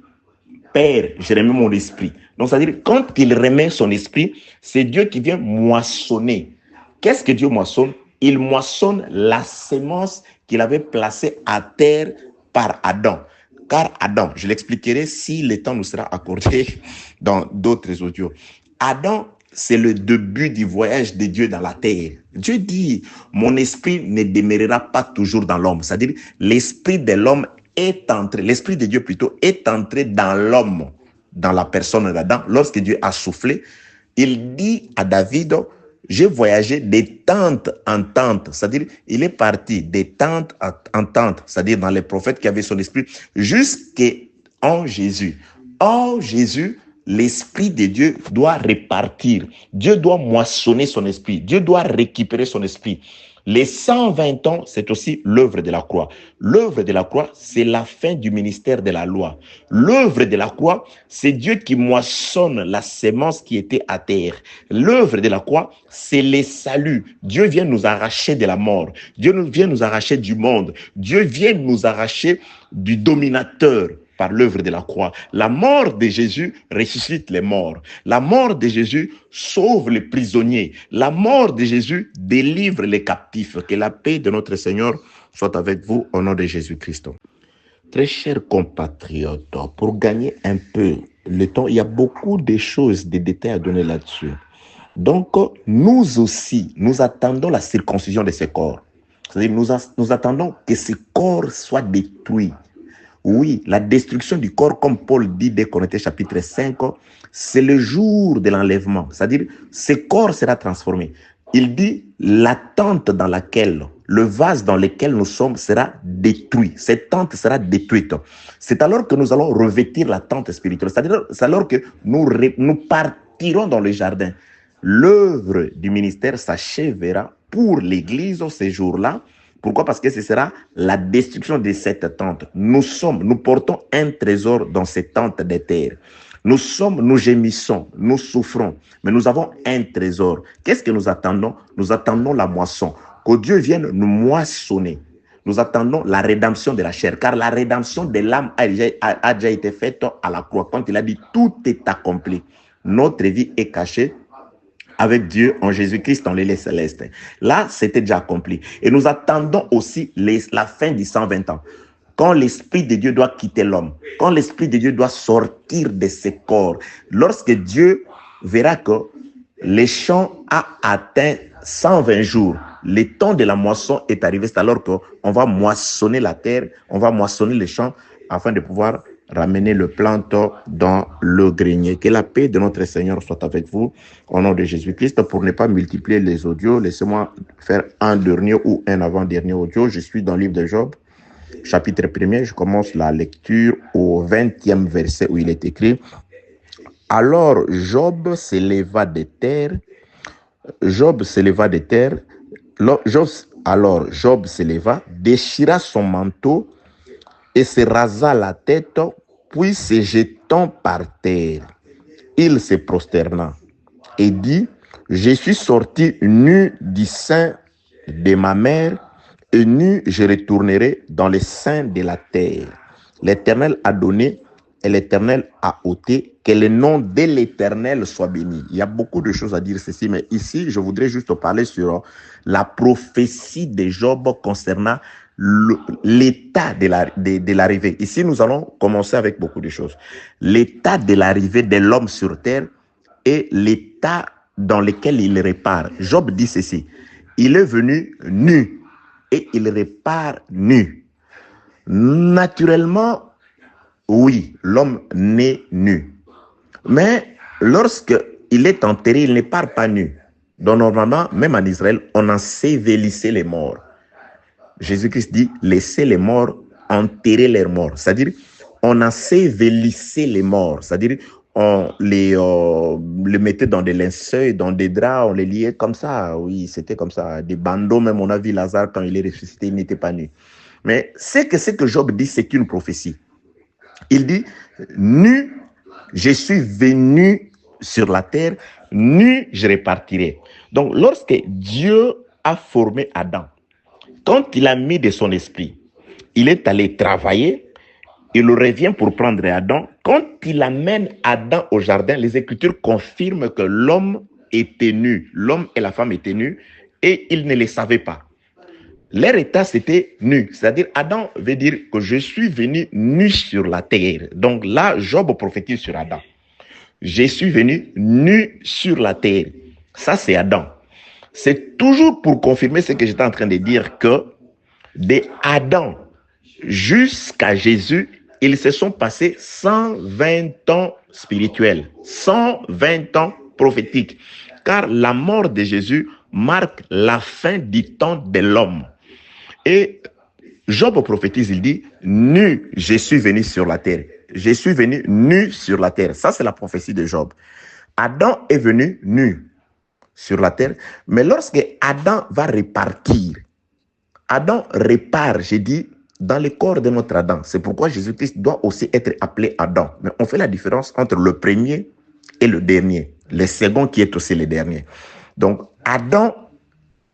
Père, je remets mon esprit. Donc, c'est-à-dire, quand il remet son esprit, c'est Dieu qui vient moissonner. Qu'est-ce que Dieu moissonne? Il moissonne la semence qu'il avait placée à terre par Adam. Car Adam, je l'expliquerai si le temps nous sera accordé dans d'autres audios. Adam, c'est le début du voyage de Dieu dans la terre. Dieu dit, mon esprit ne demeurera pas toujours dans l'homme. C'est-à-dire, l'esprit de l'homme est entré, l'esprit de Dieu plutôt, est entré dans l'homme, dans la personne d'Adam. Lorsque Dieu a soufflé, il dit à David, j'ai voyagé de tente en tente, c'est-à-dire il est parti de tente en tente, c'est-à-dire dans les prophètes qui avaient son esprit, jusqu'en Jésus. En Jésus, l'esprit de Dieu doit repartir. Dieu doit moissonner son esprit. Dieu doit récupérer son esprit. Les 120 ans, c'est aussi l'œuvre de la croix. L'œuvre de la croix, c'est la fin du ministère de la loi. L'œuvre de la croix, c'est Dieu qui moissonne la semence qui était à terre. L'œuvre de la croix, c'est le salut. Dieu vient nous arracher de la mort. Dieu vient nous arracher du monde. Dieu vient nous arracher du dominateur par l'œuvre de la croix. La mort de Jésus ressuscite les morts. La mort de Jésus sauve les prisonniers. La mort de Jésus délivre les captifs. Que la paix de notre Seigneur soit avec vous au nom de Jésus-Christ. Très chers compatriotes, pour gagner un peu le temps, il y a beaucoup de choses, de détails à donner là-dessus. Donc, nous aussi, nous attendons la circoncision de ce corps. C'est-à-dire, nous attendons que ce corps soit détruit. Oui, la destruction du corps, comme Paul dit dès Corinthiens chapitre 5, c'est le jour de l'enlèvement. C'est-à-dire, ce corps sera transformé. Il dit, la tente dans laquelle, le vase dans lequel nous sommes sera détruit. Cette tente sera détruite. C'est alors que nous allons revêtir la tente spirituelle. C'est alors que nous partirons dans le jardin. L'œuvre du ministère s'achèvera pour l'Église ces jours-là. Pourquoi? Parce que ce sera la destruction de cette tente. Nous portons un trésor dans cette tente des terres. Nous gémissons, nous souffrons, mais nous avons un trésor. Qu'est-ce que nous attendons? Nous attendons la moisson, que Dieu vienne nous moissonner. Nous attendons la rédemption de la chair, car la rédemption de l'âme a déjà été faite à la croix. Quand il a dit tout est accompli, notre vie est cachée avec Dieu en Jésus-Christ dans les lieux célestes. Là, c'était déjà accompli. Et nous attendons aussi la fin du 120 ans. Quand l'Esprit de Dieu doit quitter l'homme, quand l'Esprit de Dieu doit sortir de ses corps, lorsque Dieu verra que les champs a atteint 120 jours, le temps de la moisson est arrivé, c'est alors qu'on va moissonner la terre, on va moissonner les champs afin de pouvoir ramener le planteau dans le grenier. Que la paix de notre Seigneur soit avec vous, au nom de Jésus-Christ. Pour ne pas multiplier les audios, laissez-moi faire un dernier ou un avant-dernier audio. Je suis dans le livre de Job, chapitre 1er. Je commence la lecture au 20e verset où il est écrit: alors Job s'éleva des terres. Alors Job s'éleva, déchira son manteau et se rasa la tête, puis se jetant par terre, il se prosterna et dit: je suis sorti nu du sein de ma mère, et nu je retournerai dans le sein de la terre. L'Éternel a donné et l'Éternel a ôté, que le nom de l'Éternel soit béni. Il y a beaucoup de choses à dire ceci, mais ici, je voudrais juste parler sur la prophétie de Job concernant l'état de l'arrivée. Ici, nous allons commencer avec beaucoup de choses. L'état de l'arrivée de l'homme sur terre et l'état dans lequel il répare. Job dit ceci: il est venu nu et il répare nu. Naturellement, oui, l'homme naît nu. Mais lorsqu'il est enterré, il ne part pas nu. Donc normalement, même en Israël, on ensevelissait les morts. Jésus-Christ dit: laissez les morts enterrer leurs morts. C'est-à-dire, on ensevelissait les morts. C'est-à-dire, on les mettait dans des linceuls, dans des draps, on les liait comme ça. Oui, c'était comme ça. Des bandeaux, même on a vu Lazare quand il est ressuscité, il n'était pas nu. Mais ce que Job dit, c'est une prophétie. Il dit: nu, je suis venu sur la terre, nu, je repartirai. Donc, lorsque Dieu a formé Adam, quand il a mis de son esprit, il est allé travailler, il revient pour prendre Adam. Quand il amène Adam au jardin, les Écritures confirment que l'homme était nu, l'homme et la femme étaient nus, et ils ne le savaient pas. Leur état, c'était nu. C'est-à-dire, Adam veut dire que je suis venu nu sur la terre. Donc là, Job prophétise sur Adam. Je suis venu nu sur la terre. Ça, c'est Adam. C'est toujours pour confirmer ce que j'étais en train de dire, que de Adam jusqu'à Jésus, ils se sont passés 120 ans spirituels, 120 ans prophétiques. Car la mort de Jésus marque la fin du temps de l'homme. Et Job prophétise, il dit: nu, je suis venu sur la terre. Je suis venu nu sur la terre. Ça, c'est la prophétie de Job. Adam est venu nu sur la terre, mais lorsque Adam va repartir, Adam répare, j'ai dit, dans le corps de notre Adam. C'est pourquoi Jésus-Christ doit aussi être appelé Adam. Mais on fait la différence entre le premier et le dernier, le second qui est aussi le dernier. Donc, Adam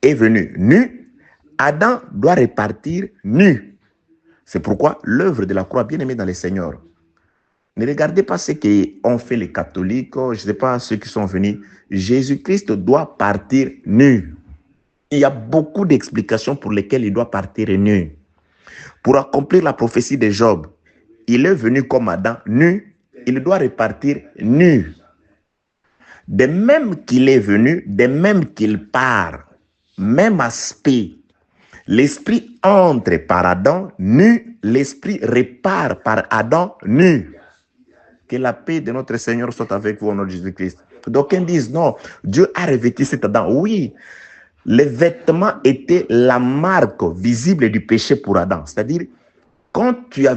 est venu nu, Adam doit repartir nu. C'est pourquoi l'œuvre de la croix, bien aimée dans le Seigneur, ne regardez pas ce qu'ont fait les catholiques, je ne sais pas ceux qui sont venus. Jésus-Christ doit partir nu. Il y a beaucoup d'explications pour lesquelles il doit partir nu. Pour accomplir la prophétie de Job, il est venu comme Adam, nu, il doit repartir nu. De même qu'il est venu, de même qu'il part, même aspect, L'esprit entre par Adam nu, l'esprit repart par Adam nu. Que la paix de notre Seigneur soit avec vous au nom de Jésus-Christ. D'aucuns disent non, Dieu a revêtu cet Adam. Oui, les vêtements étaient la marque visible du péché pour Adam. C'est-à-dire, quand tu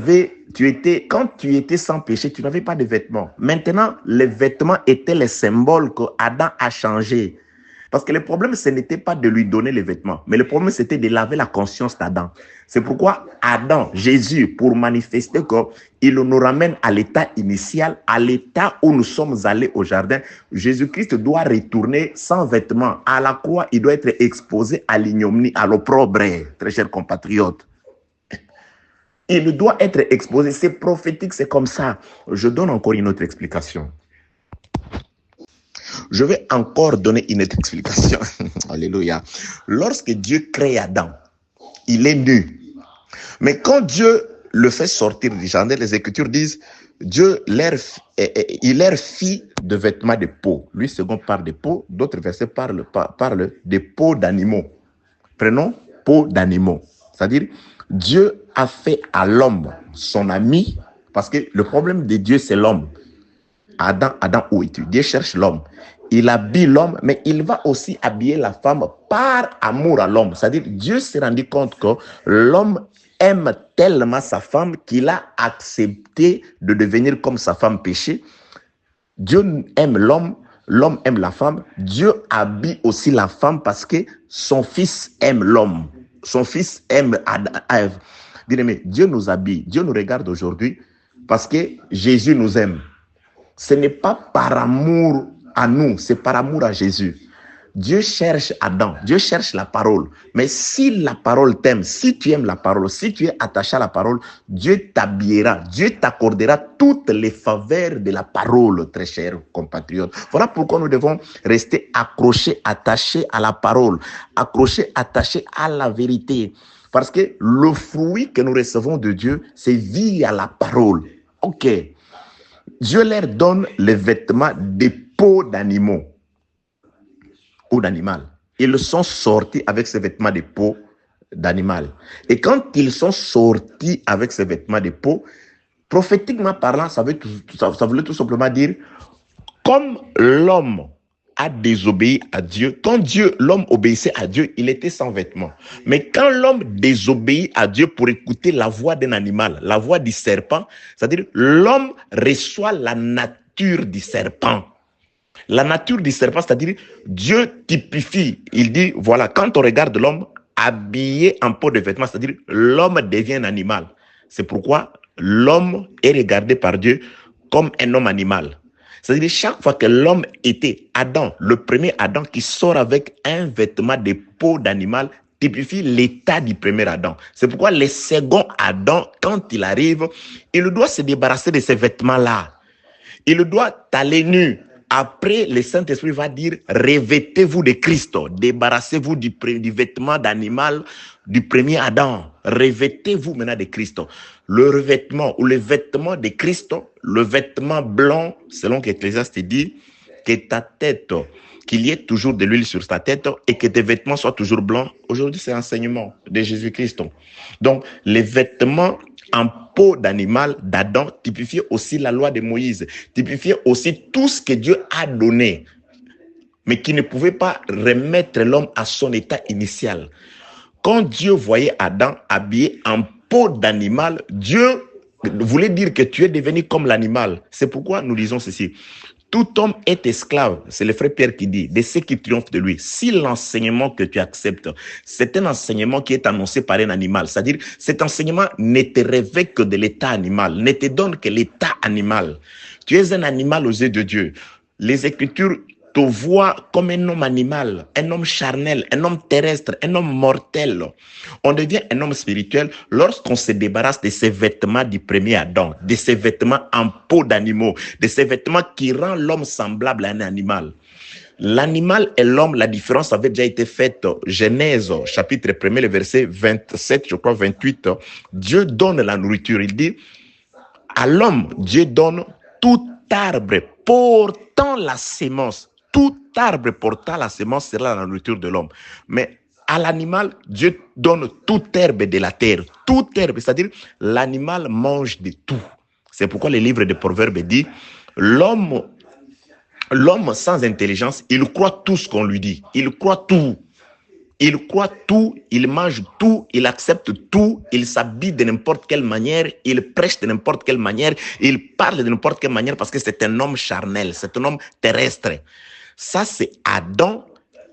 étais sans péché, tu n'avais pas de vêtements. Maintenant, les vêtements étaient les symboles que Adam a changé. Parce que le problème, ce n'était pas de lui donner les vêtements, mais le problème, c'était de laver la conscience d'Adam. C'est pourquoi Adam, Jésus, pour manifester qu'il nous ramène à l'état initial, à l'état où nous sommes allés au jardin, Jésus-Christ doit retourner sans vêtements. À la croix, il doit être exposé à l'ignominie, à l'opprobre, très chers compatriotes. Il doit être exposé. C'est prophétique, c'est comme ça. Je donne encore une autre explication. Je vais encore donner une autre explication. Alléluia. Lorsque Dieu crée Adam, il est nu. Mais quand Dieu le fait sortir du jardin, les Écritures disent, Dieu il leur fit de vêtements de peau. Lui, second parle de peau, d'autres versets parlent de peau d'animaux. Prenons peau d'animaux. C'est-à-dire, Dieu a fait à l'homme son ami, parce que le problème de Dieu, c'est l'homme. Adam, où es-tu? Dieu cherche l'homme. Il habille l'homme, mais il va aussi habiller la femme par amour à l'homme. C'est-à-dire, Dieu s'est rendu compte que l'homme aime tellement sa femme qu'il a accepté de devenir comme sa femme péchée. Dieu aime l'homme, l'homme aime la femme. Dieu habille aussi la femme parce que son fils aime l'homme. Son fils aime Ève. Bien-aimé, Dieu nous habille, Dieu nous regarde aujourd'hui parce que Jésus nous aime. Ce n'est pas par amour à nous, c'est par amour à Jésus. Dieu cherche Adam, Dieu cherche la parole. Mais si la parole t'aime, si tu aimes la parole, si tu es attaché à la parole, Dieu t'habillera, Dieu t'accordera toutes les faveurs de la parole, très chers compatriotes. Voilà pourquoi nous devons rester accrochés, attachés à la parole, accrochés, attachés à la vérité. Parce que le fruit que nous recevons de Dieu, c'est via la parole. Ok. Dieu leur donne les vêtements de peau d'animaux ou d'animal. Ils sont sortis avec ces vêtements de peau d'animal. Et quand ils sont sortis avec ces vêtements de peau, prophétiquement parlant, ça voulait tout simplement dire, comme l'homme a désobéi à Dieu, quand l'homme obéissait à Dieu, il était sans vêtements. Mais quand l'homme désobéit à Dieu pour écouter la voix d'un animal, la voix du serpent, c'est-à-dire l'homme reçoit la nature du serpent. La nature du serpent, c'est-à-dire Dieu typifie. Il dit, voilà, quand on regarde l'homme habillé en peau de vêtements, c'est-à-dire l'homme devient un animal. C'est pourquoi l'homme est regardé par Dieu comme un homme animal. C'est-à-dire chaque fois que l'homme était Adam, le premier Adam qui sort avec un vêtement de peau d'animal, typifie l'état du premier Adam. C'est pourquoi le second Adam, quand il arrive, il doit se débarrasser de ces vêtements-là. Il doit aller nu. Après, le Saint-Esprit va dire, revêtez-vous de Christ, débarrassez-vous du vêtement d'animal du premier Adam. Revêtez-vous maintenant de Christ. Le revêtement ou le vêtement de Christ, le vêtement blanc, selon qu'Ecclésiaste dit, que ta tête, qu'il y ait toujours de l'huile sur ta tête et que tes vêtements soient toujours blancs. Aujourd'hui, c'est l'enseignement de Jésus-Christ. Donc, les vêtements en peau d'animal d'Adam typifiait aussi la loi de Moïse, typifiait aussi tout ce que Dieu a donné, mais qui ne pouvait pas remettre l'homme à son état initial. Quand Dieu voyait Adam habillé en peau d'animal, Dieu voulait dire que tu es devenu comme l'animal. C'est pourquoi nous disons ceci. Tout homme est esclave, c'est le frère Pierre qui dit, de ceux qui triomphent de lui. Si l'enseignement que tu acceptes, c'est un enseignement qui est annoncé par un animal, c'est-à-dire cet enseignement ne te révèle que de l'état animal, ne te donne que l'état animal. Tu es un animal aux yeux de Dieu. Les Écritures te voient comme un homme animal, un homme charnel, un homme terrestre, un homme mortel. On devient un homme spirituel lorsqu'on se débarrasse de ces vêtements du premier Adam, de ces vêtements en peau d'animaux, de ces vêtements qui rendent l'homme semblable à un animal. L'animal et l'homme, la différence avait déjà été faite. Genèse, chapitre 1, le verset 27, je crois 28. Dieu donne la nourriture. Il dit, à l'homme, Dieu donne tout arbre portant la sémence. Tout arbre portant la sémence sera la nourriture de l'homme. Mais À l'animal, Dieu donne toute herbe de la terre. Toute herbe, c'est-à-dire l'animal mange de tout. C'est pourquoi le livre de Proverbes dit, l'homme sans intelligence, il croit tout ce qu'on lui dit. Il croit tout. Il croit tout, il mange tout, il accepte tout, il s'habille de n'importe quelle manière, il prêche de n'importe quelle manière, il parle de n'importe quelle manière parce que c'est un homme charnel, c'est un homme terrestre. Ça, c'est Adam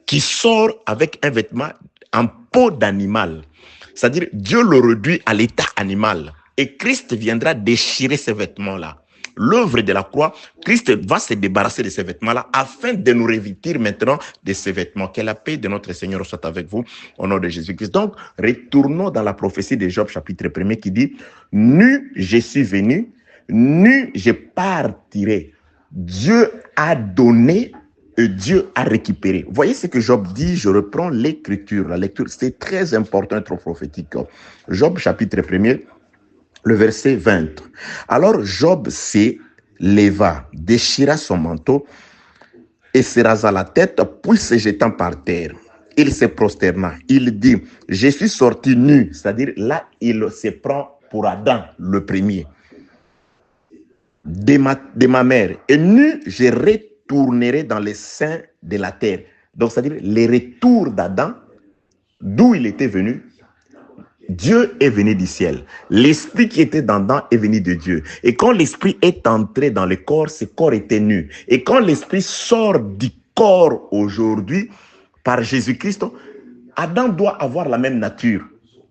qui sort avec un vêtement en peau d'animal. C'est-à-dire, Dieu le réduit à l'état animal. Et Christ viendra déchirer ces vêtements-là. L'œuvre de la croix, Christ va se débarrasser de ces vêtements-là afin de nous revêtir maintenant de ces vêtements. Que la paix de notre Seigneur soit avec vous au nom de Jésus-Christ. Donc, retournons dans la prophétie de Job chapitre 1 qui dit « Nu, je suis venu, nu, je partirai. Dieu a donné et Dieu a récupéré. » Voyez ce que Job dit, je reprends l'écriture. La lecture, c'est très important, trop prophétique. Job chapitre 1 le verset 20. Alors Job se leva, déchira son manteau et se rasa la tête, puis se jetant par terre. Il se prosterna. Il dit, je suis sorti nu. C'est-à-dire, là, il se prend pour Adam, le premier, de ma mère. Et nu, je retournerai dans les seins de la terre. Donc, c'est-à-dire, le retour d'Adam, d'où il était venu, Dieu est venu du ciel. L'esprit qui était dedans est venu de Dieu. Et quand l'esprit est entré dans le corps, ce corps était nu. Et quand l'esprit sort du corps aujourd'hui, par Jésus-Christ, Adam doit avoir la même nature.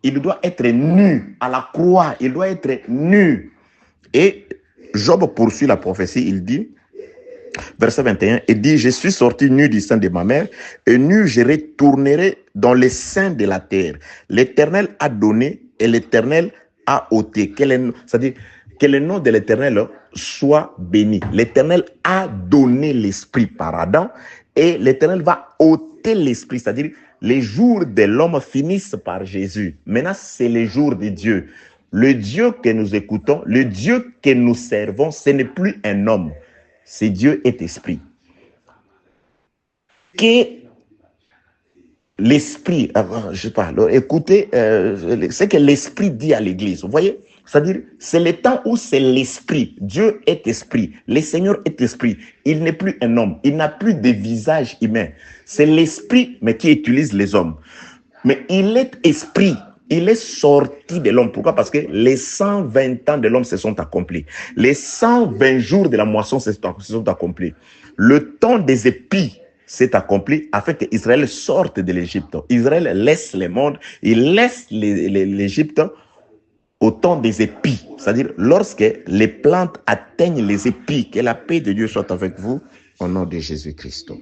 Il doit être nu à la croix. Il doit être nu. Et Job poursuit la prophétie. Il dit, verset 21, il dit, je suis sorti nu du sein de ma mère, et nu je retournerai dans les seins de la terre. L'Éternel a donné et l'Éternel a ôté. C'est-à-dire que le nom de l'Éternel soit béni. L'Éternel a donné l'esprit par Adam, et l'Éternel va ôter l'esprit, c'est-à-dire les jours de l'homme finissent par Jésus. Maintenant, c'est les jours de Dieu. Le Dieu que nous écoutons, le Dieu que nous servons, ce n'est plus un homme. C'est Dieu est esprit. Que l'esprit, je sais pas, écoutez ce que l'esprit dit à l'église. Vous voyez? C'est-à-dire, c'est le temps où c'est l'esprit. Dieu est esprit. Le Seigneur est esprit. Il n'est plus un homme. Il n'a plus de visage humain. C'est l'esprit, mais qui utilise les hommes. Mais il est esprit. Il est sorti de l'homme. Pourquoi? Parce que les 120 ans de l'homme se sont accomplis. Les 120 jours de la moisson se sont accomplis. Le temps des épis s'est accompli afin qu'Israël sorte de l'Égypte. Israël laisse le monde, il laisse l'Égypte au temps des épis. C'est-à-dire lorsque les plantes atteignent les épis. Que la paix de Dieu soit avec vous au nom de Jésus-Christ.